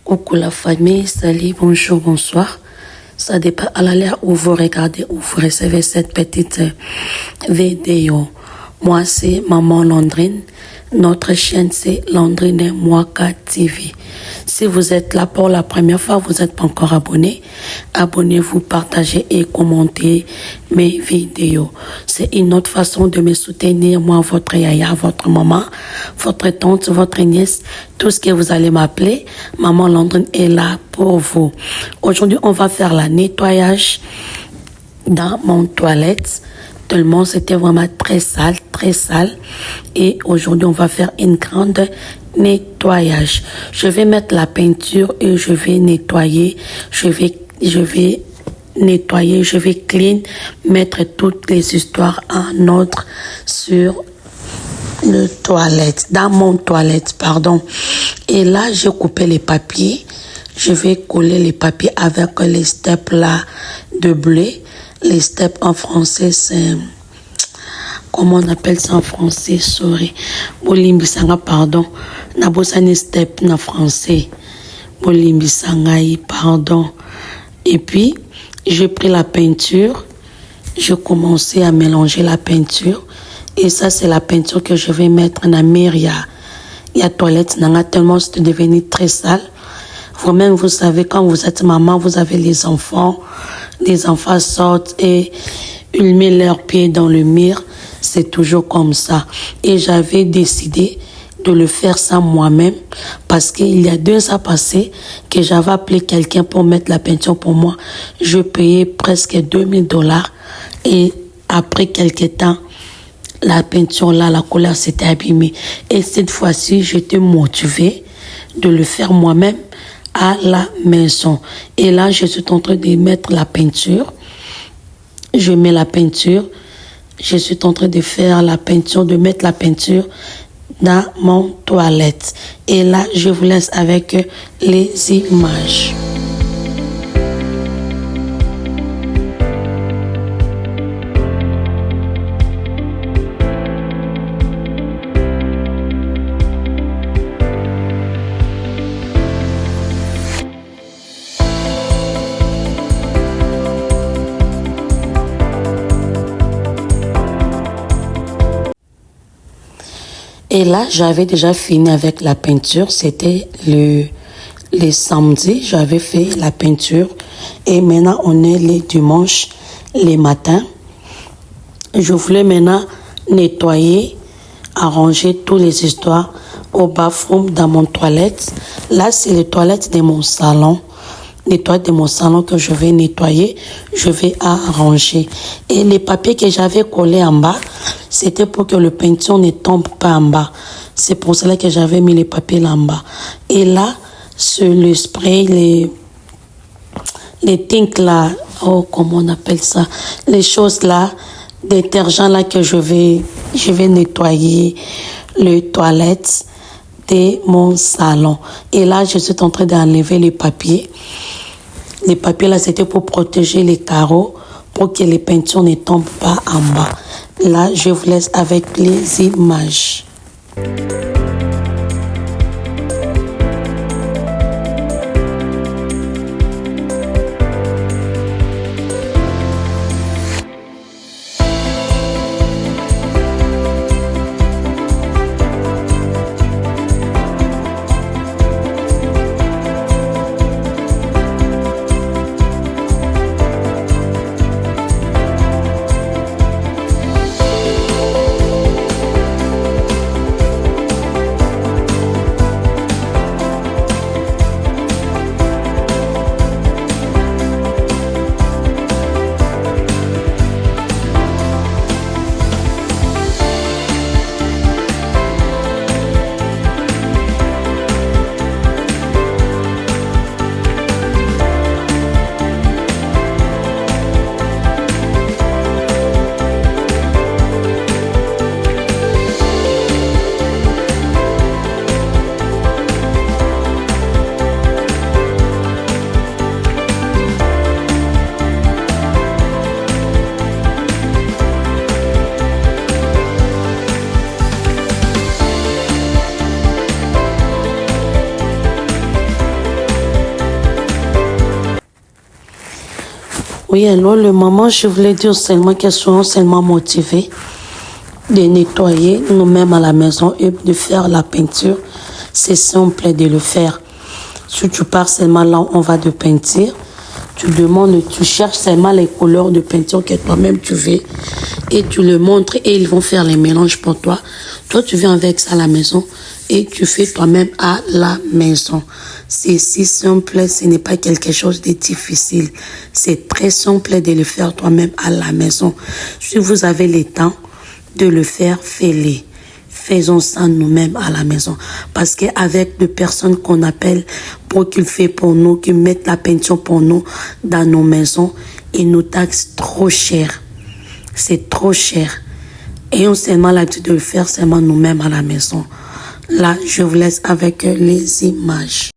Coucou la famille, salut, bonjour, bonsoir. Ça dépend à l'heure où vous regardez, où vous recevez cette petite vidéo. Moi, c'est Maman Landrine. Notre chaîne, c'est Landrine Mwaka TV. Si vous êtes là pour la première fois, vous n'êtes pas encore abonné, abonnez-vous, partagez et commentez mes vidéos. C'est une autre façon de me soutenir, moi, votre yaya, votre maman, votre tante, votre nièce, tout ce que vous allez m'appeler. Maman Landrine est là pour vous. Aujourd'hui, on va faire le nettoyage dans mon toilette. Tellement c'était vraiment très sale, très sale. Et aujourd'hui, on va faire une grande nettoyage. Je vais mettre la peinture et je vais nettoyer. Je vais nettoyer, je vais clean, mettre toutes les histoires en ordre sur le toilette, dans mon toilette, pardon. Et là, j'ai coupé les papiers. Je vais coller les papiers avec les steps là de blé. Les steps en français, c'est... Comment on appelle ça en français? Sorry. Bolimbisanga, pardon. Nabosani step en français. Bolimbisanga, pardon. Et puis, j'ai pris la peinture. J'ai commencé à mélanger la peinture. Et ça, c'est la peinture que je vais mettre en Améria. Il y a toilette, nanga tellement c'est devenu très sale. Vous-même, vous savez, quand vous êtes maman, vous avez les enfants sortent et ils mettent leurs pieds dans le mur. C'est toujours comme ça. Et j'avais décidé de le faire ça moi-même parce qu'il y a 2 ans passés que j'avais appelé quelqu'un pour mettre la peinture pour moi. Je payais presque $2000 et après quelques temps, la peinture là, la couleur s'était abîmée. Et cette fois-ci, j'étais motivée de le faire moi-même à la maison. Et là, je suis en train de mettre la peinture. Je mets la peinture. Je suis en train de faire la peinture, de mettre la peinture dans mon toilette. Et là, je vous laisse avec les images. Et là, j'avais déjà fini avec la peinture. C'était le samedi, j'avais fait la peinture. Et maintenant, on est les dimanches, les matins. Je voulais maintenant nettoyer, arranger toutes les histoires au bathroom dans mon toilette. Là, c'est les toilettes de mon salon. Les toilettes de mon salon que je vais nettoyer, je vais arranger. Et les papiers que j'avais collés en bas, c'était pour que le peinture ne tombe pas en bas. C'est pour cela que j'avais mis les papiers là en bas. Et là, sur le spray, les tinks là, oh, comment on appelle ça? Les choses là, détergents là que je vais nettoyer les toilettes de mon salon. Et là, je suis en train d'enlever les papiers. Les papiers là, c'était pour protéger les carreaux, pour que les peintures ne tombent pas en bas. Là, je vous laisse avec les images. Oui, alors le moment, je voulais dire seulement qu'elles sont seulement motivées de nettoyer nous-mêmes à la maison et de faire la peinture. C'est simple de le faire. Si tu pars seulement là où on va de peinture, tu demandes, tu cherches seulement les couleurs de peinture que toi-même tu veux et tu le montres et ils vont faire les mélanges pour toi. Toi, tu viens avec ça à la maison et tu fais toi-même à la maison. C'est si simple, ce n'est pas quelque chose de difficile. C'est très simple de le faire toi-même à la maison. Si vous avez le temps de le faire, faites-le. Faisons ça nous-mêmes à la maison. Parce qu'avec des personnes qu'on appelle pour qu'ils fassent pour nous, qu'ils mettent la peinture pour nous dans nos maisons, ils nous taxent trop cher. C'est trop cher. Ayons seulement l'habitude de le faire seulement nous-mêmes à la maison. Là, je vous laisse avec les images.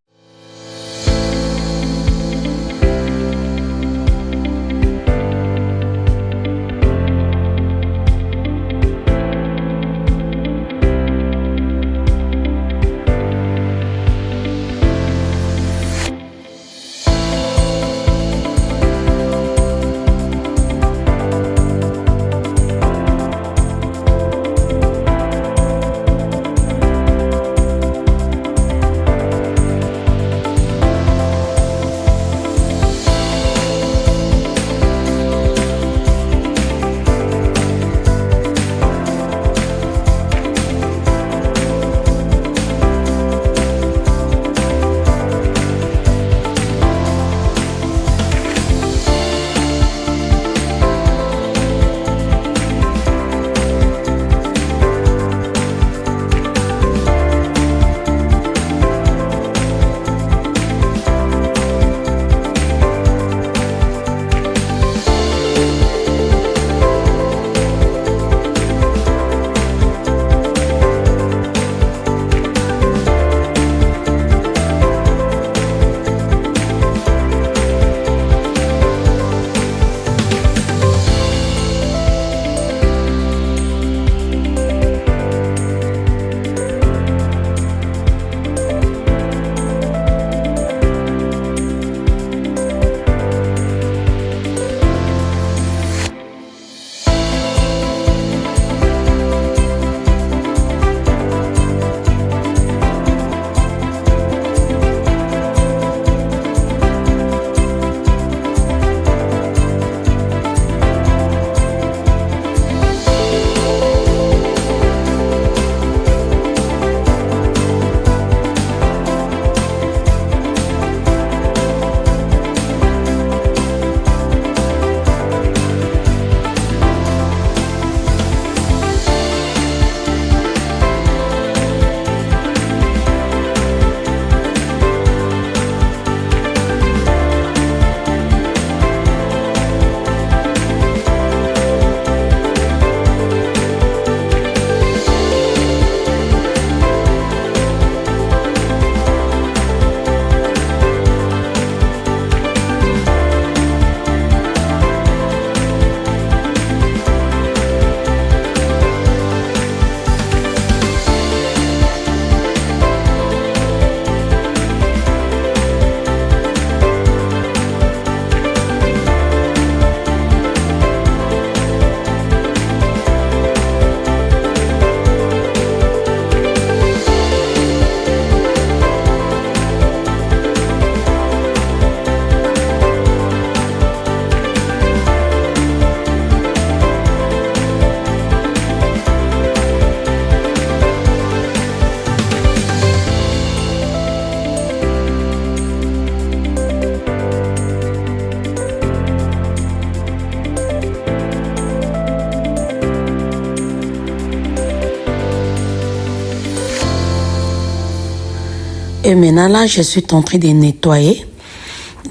Et maintenant, là, je suis en train de nettoyer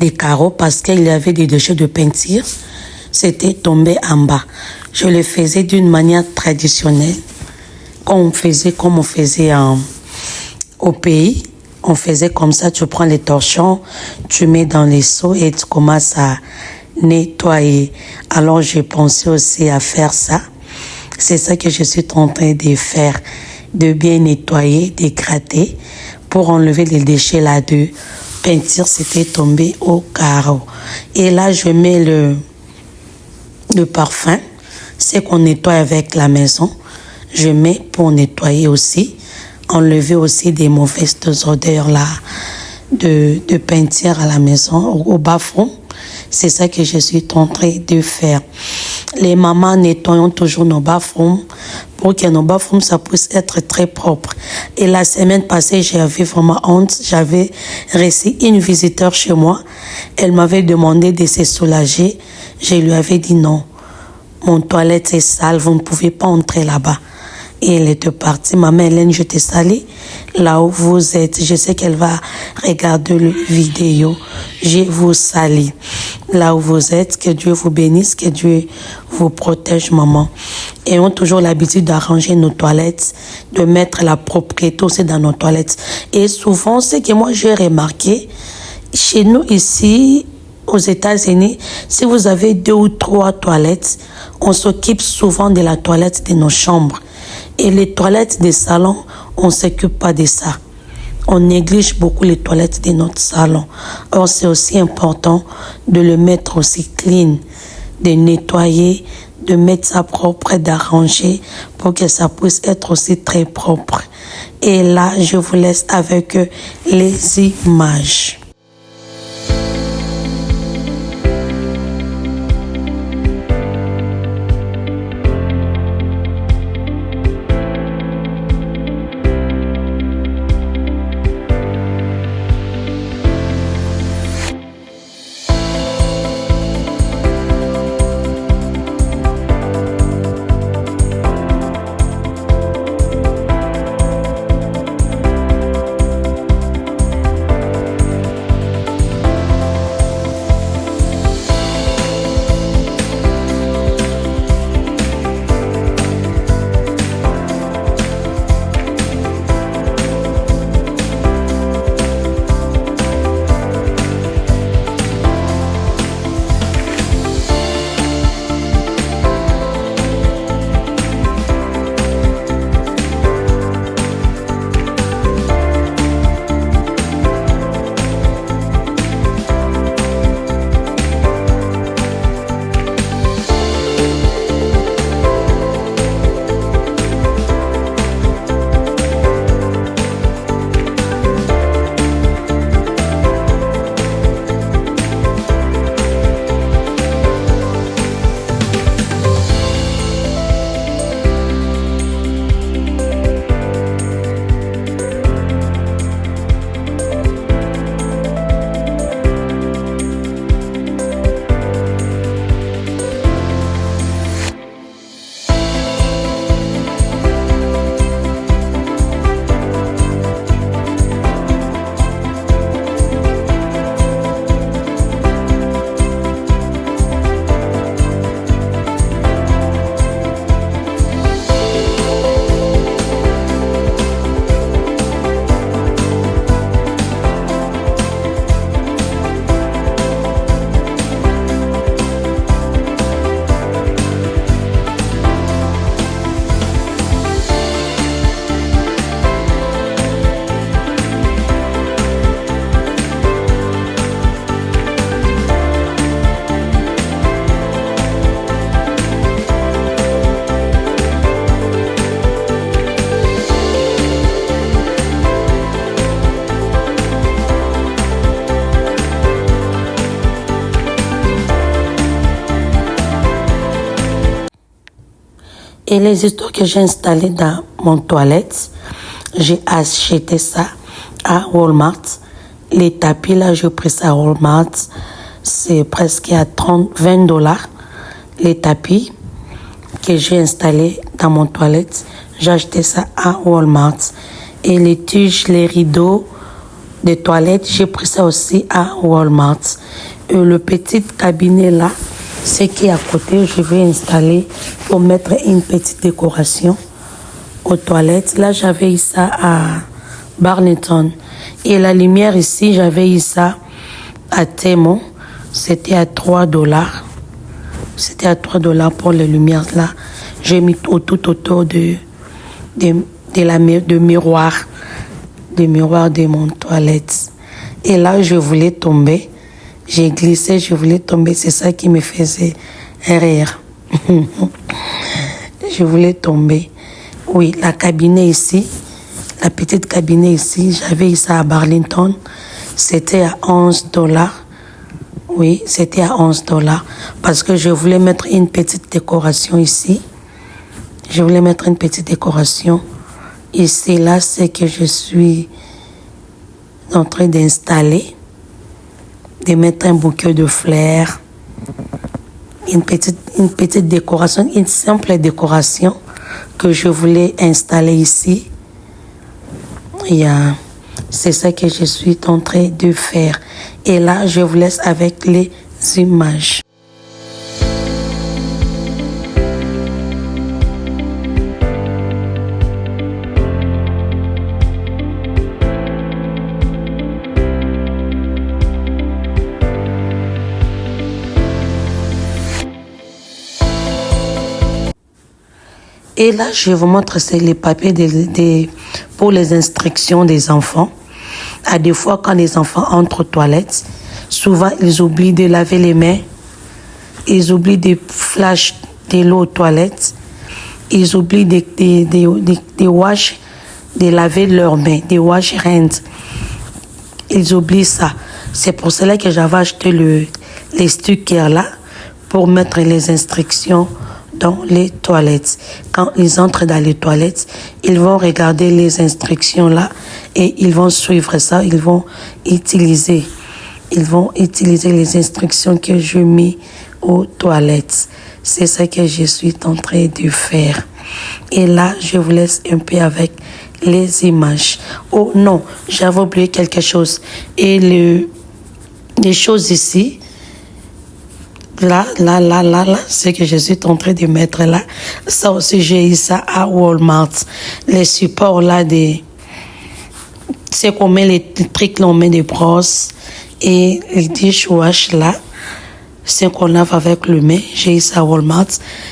des carreaux parce qu'il y avait des déchets de peinture. C'était tombé en bas. Je le faisais d'une manière traditionnelle, comme on faisait au pays. On faisait comme ça, tu prends les torchons, tu mets dans les seaux et tu commences à nettoyer. Alors, j'ai pensé aussi à faire ça. C'est ça que je suis en train de faire, de bien nettoyer, de gratter pour enlever les déchets là de peinture. C'était tombé au carreau. Et là, je mets de parfum, c'est qu'on nettoie avec la maison. Je mets pour nettoyer aussi, enlever aussi des mauvaises odeurs là, de peinture à la maison, au bas-fond. C'est ça que je suis en train de faire. Les mamans nettoyons toujours nos bas-fonds pour que nos bas-fonds ça puisse être très propre. Et la semaine passée, j'avais vraiment honte. J'avais reçu une visiteur chez moi. Elle m'avait demandé de se soulager. Je lui avais dit non. Mon toilette est sale, vous ne pouvez pas entrer là-bas. Et elle était partie. Maman Hélène, je te salue là où vous êtes. Je sais qu'elle va regarder la vidéo. Je vous salue là où vous êtes. Que Dieu vous bénisse, que Dieu vous protège, maman. Ayons toujours l'habitude d'arranger nos toilettes, de mettre la propreté aussi dans nos toilettes. Et souvent, ce que moi j'ai remarqué, chez nous ici, aux États-Unis, si vous avez 2 ou 3 toilettes, on s'occupe souvent de la toilette de nos chambres. Et les toilettes des salons, on ne s'occupe pas de ça. On néglige beaucoup les toilettes de notre salon. Or, c'est aussi important de le mettre aussi clean, de nettoyer, de mettre ça propre et d'arranger pour que ça puisse être aussi très propre. Et là, je vous laisse avec les images. Et les histoires que j'ai installées dans mon toilette, j'ai acheté ça à Walmart. Les tapis là, j'ai pris ça à Walmart. C'est presque à 20 $. Les tapis que j'ai installés dans mon toilette, j'ai acheté ça à Walmart. Et les tiges, les rideaux de toilette, j'ai pris ça aussi à Walmart. Et le petit cabinet là, ce qui est à côté, je vais installer pour mettre une petite décoration aux toilettes. Là, j'avais eu ça à Barneton. Et la lumière ici, j'avais eu ça à Temo. C'était à 3 $. C'était à 3 $ pour les lumières là. J'ai mis tout autour de miroir de mon toilette. Et là, je voulais tomber. J'ai glissé, je voulais tomber. C'est ça qui me faisait rire. Je voulais tomber. Oui, la cabinet ici, la petite cabinet ici, j'avais eu ça à Burlington. C'était à $11. Oui, c'était à $11 parce que je voulais mettre une petite décoration ici. Je voulais mettre une petite décoration ici. Là, c'est que je suis en train d'installer, de mettre un bouquet de fleurs, une petite décoration, une simple décoration que je voulais installer ici. Et c'est ça que je suis en train de faire. Et là, je vous laisse avec les images. Et là, je vous montre c'est les papiers pour les instructions des enfants. À des fois, quand les enfants entrent aux toilettes, souvent, ils oublient de laver les mains. Ils oublient de flash de l'eau aux toilettes. Ils oublient de wash, de laver leurs mains, de wash hands. Ils oublient ça. C'est pour cela que j'avais acheté les stickers là pour mettre les instructions dans les toilettes. Quand ils entrent dans les toilettes, ils vont regarder les instructions là et ils vont suivre ça, ils vont utiliser les instructions que je mets aux toilettes. C'est ça que je suis en train de faire. Et là, je vous laisse un peu avec les images. Oh non, j'avais oublié quelque chose. Et les choses ici, là, ce que je suis en train de mettre là, ça aussi j'ai eu ça à Walmart. Les supports là, c'est qu'on met les trucs là, on met des brosses et les dishwash là, c'est qu'on lave avec le main. J'ai eu ça à Walmart,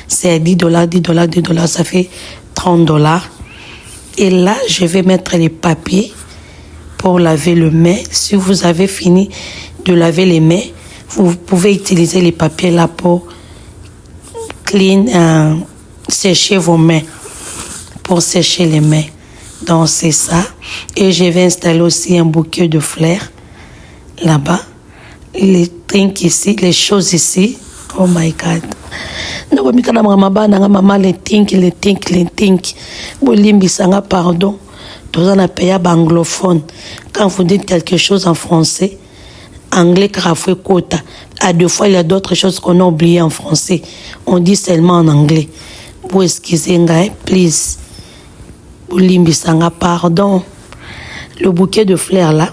c'est $10, ça fait $30. Et là, je vais mettre les papiers pour laver le main. Si vous avez fini de laver les mains, vous pouvez utiliser les papiers là pour sécher vos mains, pour sécher les mains. Donc c'est ça. Et je vais installer aussi un bouquet de fleurs là-bas. Les trucs ici, les choses ici. Oh my God. Les think. Pardon. Dans un pays anglophone. Quand vous dites quelque chose en français, anglais, quota. À deux fois, il y a d'autres choses qu'on a oubliées en français. On dit seulement en anglais. Vous excusez, please. Pardon. Le bouquet de fleurs là,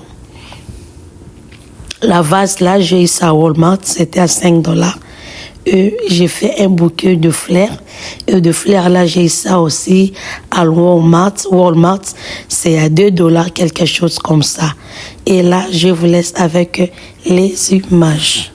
la vase là, j'ai eu ça à Walmart, c'était à $5. Et j'ai fait un bouquet de fleurs. Et de fleurs là, j'ai eu ça aussi à Walmart. Walmart, c'est à $2, quelque chose comme ça. Et là, je vous laisse avec les images.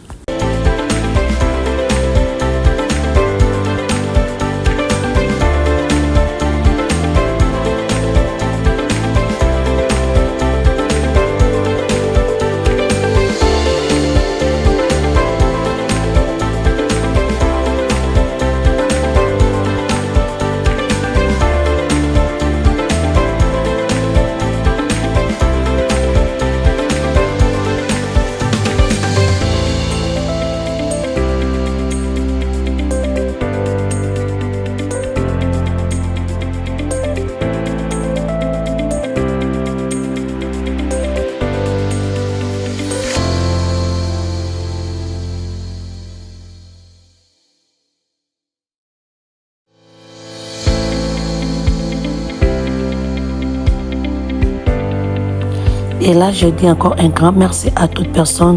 Et là, je dis encore un grand merci à toutes personnes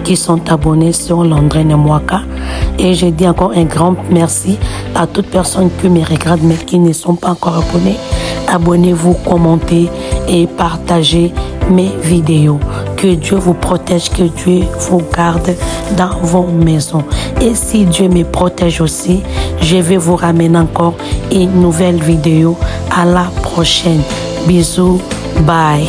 qui sont abonnées sur Londrine Mwaka. Et je dis encore un grand merci à toutes personnes qui me regardent mais qui ne sont pas encore abonnées. Abonnez-vous, commentez et partagez mes vidéos. Que Dieu vous protège, que Dieu vous garde dans vos maisons. Et si Dieu me protège aussi, je vais vous ramener encore une nouvelle vidéo. À la prochaine. Bisous. Bye.